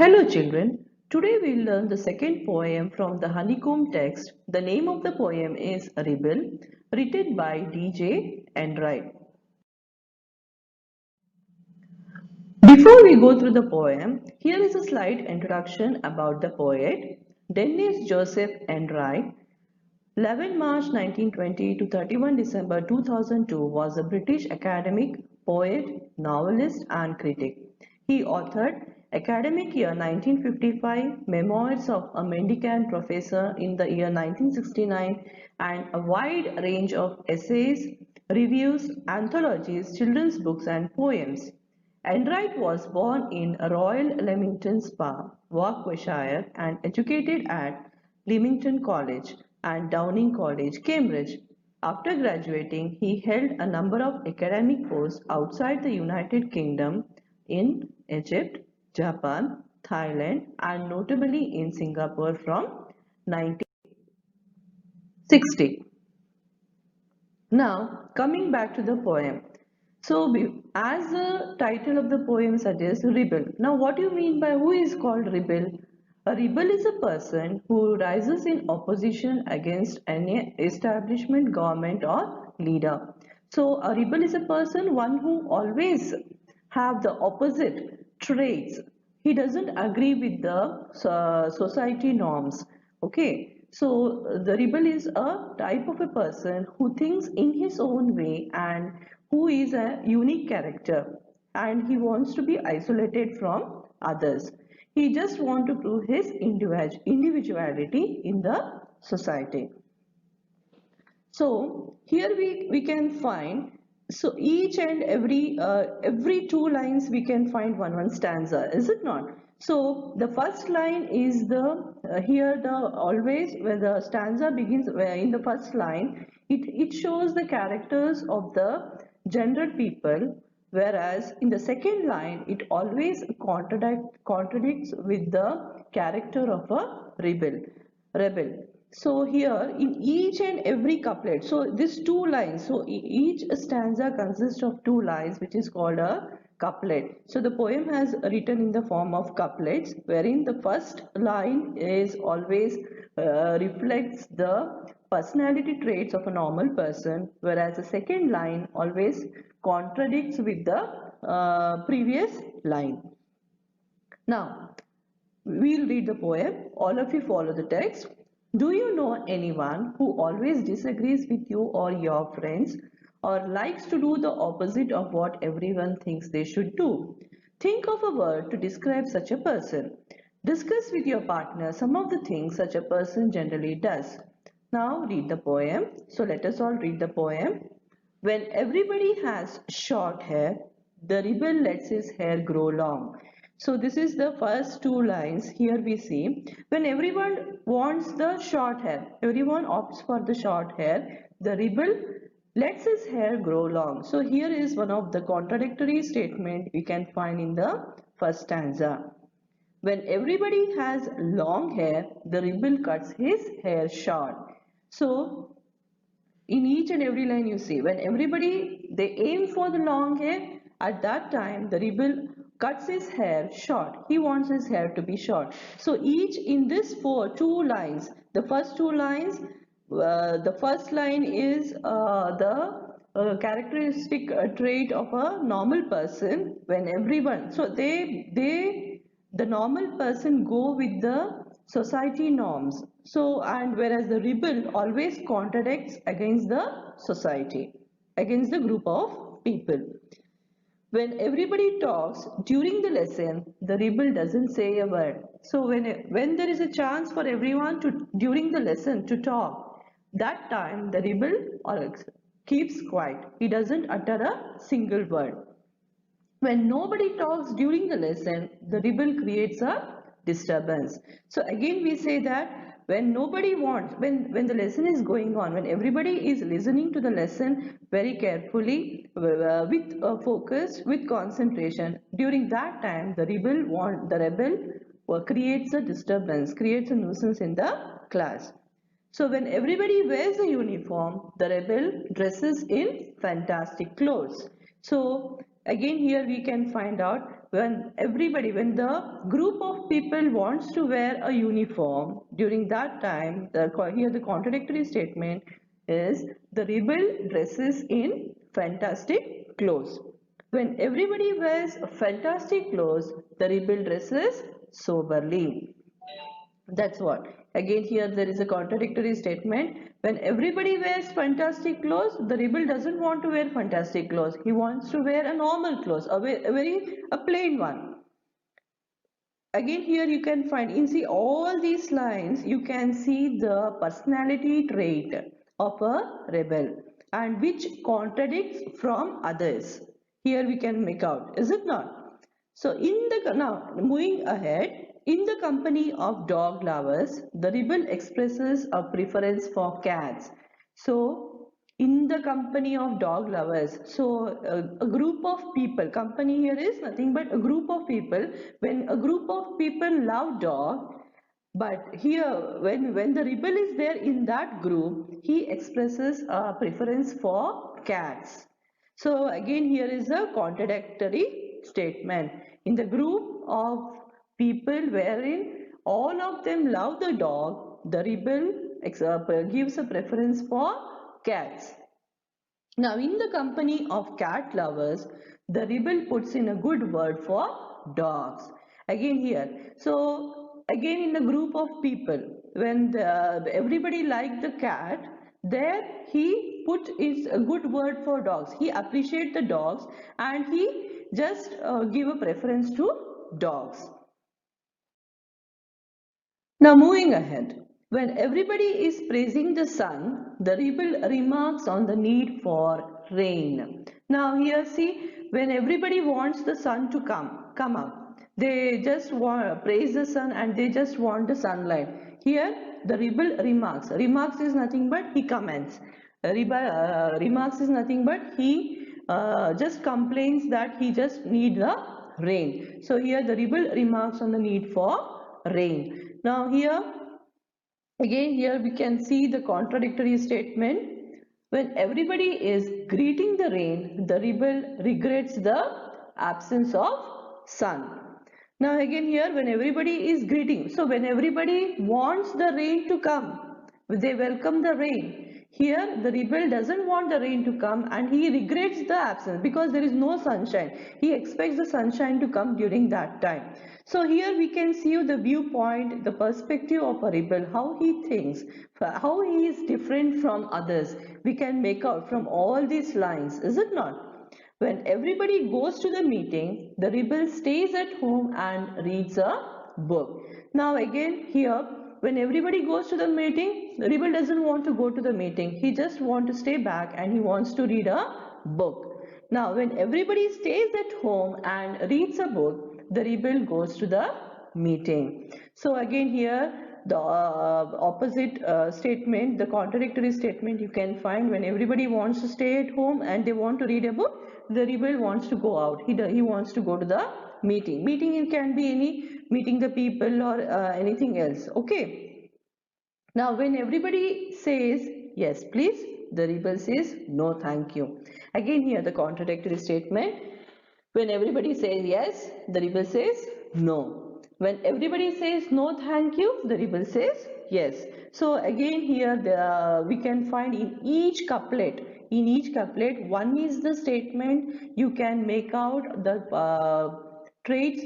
Hello children, today we'll learn the second poem from the Honeycomb text. The name of the poem is Rebel, written by D.J. Enright. Before we go through the poem, here is a slight introduction about the poet. Dennis Joseph Enright, 11 March 1920 to 31 December 2002 was a British academic, poet, novelist and critic. He authored Academic Year 1955, Memoirs of a Mendicant Professor in the year 1969 and a wide range of essays, reviews, anthologies, children's books and poems. Enright was born in Royal Leamington Spa, Warwickshire and educated at Leamington College and Downing College, Cambridge. After graduating, he held a number of academic posts outside the United Kingdom in Egypt, Japan, Thailand and notably in Singapore from 1960. Now, coming back to the poem. So, as the title of the poem suggests, rebel. Now, what do you mean by who is called rebel? A rebel is a person who rises in opposition against any establishment, government or leader. So, a rebel is a person, one who always have the opposite traits. He doesn't agree with the society norms. Okay, so the rebel is a type of a person who thinks in his own way and who is a unique character and he wants to be isolated from others. He just wants to prove his individuality in the society. So here we can find, so each and every two lines we can find one stanza, is it not? So the first line is the here the always when the stanza begins in the first line, it shows the characters of the gendered people, whereas in the second line it always contradicts with the character of a rebel. So here in each and every couplet, so these two lines, so each stanza consists of two lines which is called a couplet. So the poem has written in the form of couplets wherein the first line is always reflects the personality traits of a normal person, whereas the second line always contradicts with the previous line. Now, we'll read the poem. All of you follow the text. Do you know anyone who always disagrees with you or your friends or likes to do the opposite of what everyone thinks they should do? Think of a word to describe such a person. Discuss with your partner some of the things such a person generally does. Now read the poem. So let us all read the poem. When everybody has short hair, the rebel lets his hair grow long. So this is the first two lines. Here we see when everyone wants the short hair, everyone opts for the short hair, the rebel lets his hair grow long. So here is one of the contradictory statement we can find in the first stanza. When everybody has long hair, the rebel cuts his hair short. So in each and every line you see, when everybody they aim for the long hair, at that time the rebel cuts his hair short. He wants his hair to be short. So each in this two lines, the first two lines, the first line is the characteristic trait of a normal person. When everyone, so the normal person go with the society norms. So, and whereas the rebel always contradicts against the society, against the group of people. When everybody talks during the lesson, the rebel doesn't say a word. So when there is a chance for everyone to during the lesson to talk, that time the rebel keeps quiet. He doesn't utter a single word. When nobody talks during the lesson, the rebel creates a disturbance. So again we say that when nobody wants, when the lesson is going on, when everybody is listening to the lesson very carefully, with focus, with concentration, during that time the rebel creates a disturbance, creates a nuisance in the class. So when everybody wears a uniform, the rebel dresses in fantastic clothes. So again here we can find out when the group of people wants to wear a uniform, during that time, here the contradictory statement is the rebel dresses in fantastic clothes. When everybody wears fantastic clothes, the rebel dresses soberly. That's what. Again, here there is a contradictory statement. When everybody wears fantastic clothes, the rebel doesn't want to wear fantastic clothes. He wants to wear a normal clothes, a plain one. Again, here you can find, in see all these lines, you can see the personality trait of a rebel and which contradicts from others. Here we can make out, is it not? So now moving ahead, in the company of dog lovers, the rebel expresses a preference for cats. So in the company of dog lovers, so a group of people, company here is nothing but a group of people. When a group of people love dog, but here when the rebel is there in that group, he expresses a preference for cats. So again, here is a contradictory statement. In the group of people wherein all of them love the dog, the rebel gives a preference for cats. Now, in the company of cat lovers, the rebel puts in a good word for dogs. Again here, so again in a group of people, when everybody liked the cat, there he put is a good word for dogs. He appreciate the dogs and he just give a preference to dogs. Now moving ahead, when everybody is praising the sun, the rebel remarks on the need for rain. Now here see, when everybody wants the sun to come up, they just praise the sun and they just want the sunlight. Here the rebel remarks is nothing but he comments. Remarks is nothing but he just complains that he just need the rain. So here the rebel remarks on the need for rain. Now here again, here we can see the contradictory statement. When everybody is greeting the rain, the rebel regrets the absence of sun. Now again here, when everybody is greeting, so when everybody wants the rain to come, they welcome the rain. Here the rebel doesn't want the rain to come and he regrets the absence because there is no sunshine. He expects the sunshine to come during that time. So here we can see the viewpoint, the perspective of a rebel, how he thinks, how he is different from others. We can make out from all these lines, is it not? When everybody goes to the meeting, the rebel stays at home and reads a book. Now again here, when everybody goes to the meeting, the rebel doesn't want to go to the meeting. He just wants to stay back and he wants to read a book. Now when everybody stays at home and reads a book, the rebel goes to the meeting. So again here the opposite statement, the contradictory statement you can find. When everybody wants to stay at home and they want to read a book, the rebel wants to go out. He wants to go to the meeting. Meeting, it can be any meeting the people or anything else. Okay. Now when everybody says yes please, the rebel says no thank you. Again here the contradictory statement. When everybody says yes, the rebel says no. When everybody says no thank you, the rebel says yes. So again here we can find in each couplet, one is the statement you can make out the traits,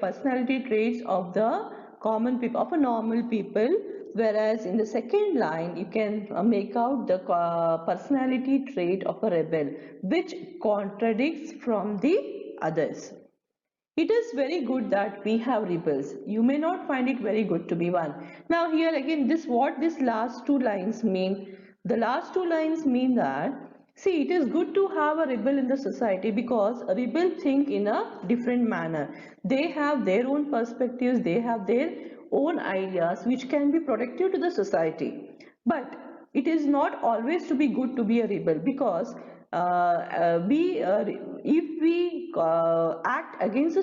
personality traits of the common people, of a normal people, whereas in the second line you can make out the personality trait of a rebel which contradicts from the others. It is very good that we have rebels. You may not find it very good to be one. Now here again, what these last two lines mean? The last two lines mean that, see, it is good to have a rebel in the society because a rebel think in a different manner. They have their own perspectives, they have their own ideas which can be productive to the society. But it is not always to be good to be a rebel because if we act against the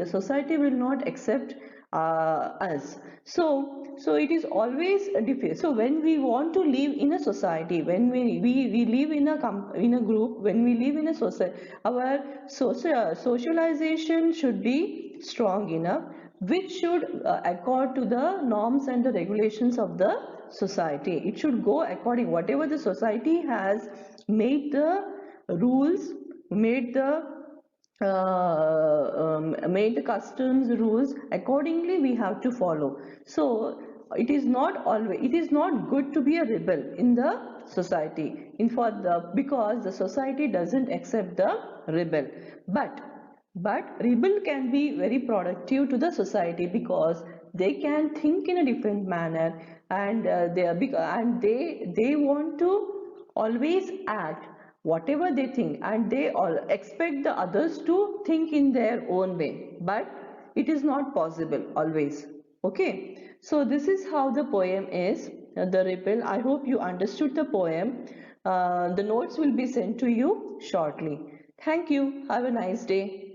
society will not accept us. So it is always difficult. So when we want to live in a society, when we live in in a group, when we live in a society, our socialization should be strong enough, which should accord to the norms and the regulations of the society. It should go according whatever the society has made the rules, made the made the customs rules. Accordingly we have to follow. So it is not good to be a rebel in the society in for the because the society doesn't accept the rebel. But rebel can be very productive to the society because they can think in a different manner, and they are big, and they want to always act whatever they think, and they all expect the others to think in their own way, but it is not possible always. Okay, so this is how the poem is, the rebel. I hope you understood the poem. The notes will be sent to you shortly. Thank you. Have a nice day.